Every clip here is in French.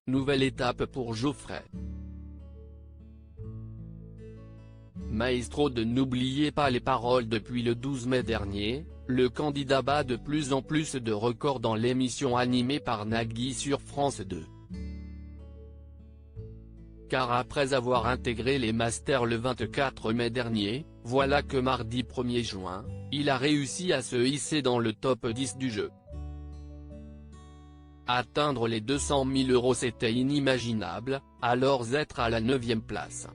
nouvelle étape pour Geoffrey. Maestro de N'oubliez pas les paroles. Depuis le 12 mai dernier, le candidat bat de plus en plus de records dans l'émission animée par Nagui sur France 2. Car après avoir intégré les Masters le 24 mai dernier, voilà que mardi 1er juin, il a réussi à se hisser dans le top 10 du jeu. Atteindre les 200 000 € c'était inimaginable, alors être à la 9e place.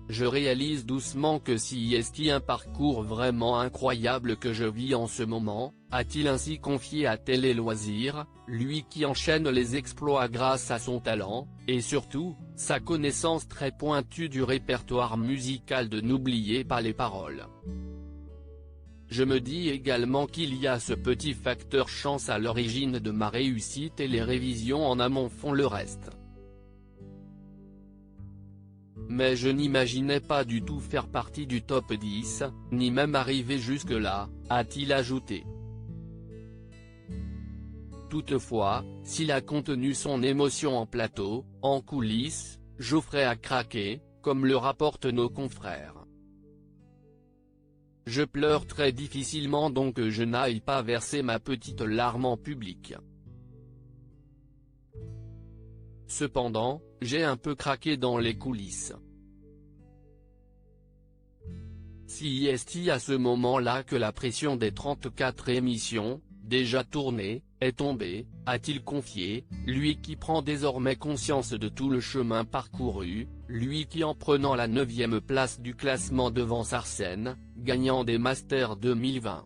Je réalise doucement que si est un parcours vraiment incroyable que je vis en ce moment, a-t-il ainsi confié à Télé Loisirs, lui qui enchaîne les exploits grâce à son talent, et surtout, sa connaissance très pointue du répertoire musical de N'oubliez pas les paroles. Je me dis également qu'il y a ce petit facteur chance à l'origine de ma réussite et les révisions en amont font le reste. Mais je n'imaginais pas du tout faire partie du top 10, ni même arriver jusque-là, a-t-il ajouté. Toutefois, s'il a contenu son émotion en plateau, en coulisses, Geoffrey a craqué, comme le rapportent nos confrères. Je pleure très difficilement donc je n'aille pas verser ma petite larme en public. Cependant, j'ai un peu craqué dans les coulisses. Si est à ce moment-là que la pression des 34 émissions, déjà tournées, est tombée, a-t-il confié, lui qui prend désormais conscience de tout le chemin parcouru, lui qui en prenant la 9e place du classement devant Sarsène, gagnant des Masters 2020.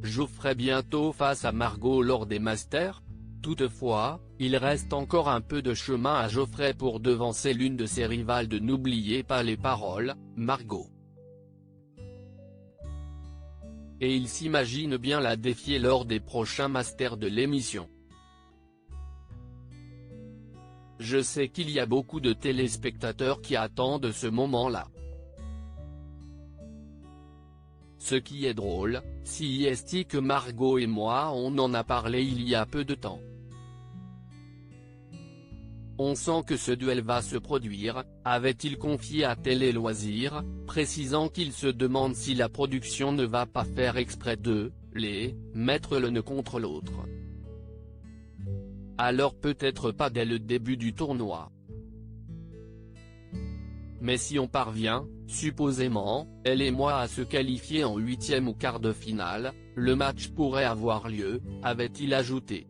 Geoffrey bientôt face à Margot lors des Masters. Toutefois, il reste encore un peu de chemin à Geoffrey pour devancer l'une de ses rivales de N'oubliez pas les paroles, Margot. Et il s'imagine bien la défier lors des prochains Masters de l'émission. Je sais qu'il y a beaucoup de téléspectateurs qui attendent ce moment-là. Ce qui est drôle, si est que Margot et moi on en a parlé il y a peu de temps. On sent que ce duel va se produire, avait-il confié à Télé Loisirs, précisant qu'il se demande si la production ne va pas faire exprès de les mettre l'un contre l'autre. Alors peut-être pas dès le début du tournoi. Mais si on parvient, supposément, elle et moi à se qualifier en 8e ou quart de finale, le match pourrait avoir lieu, avait-il ajouté.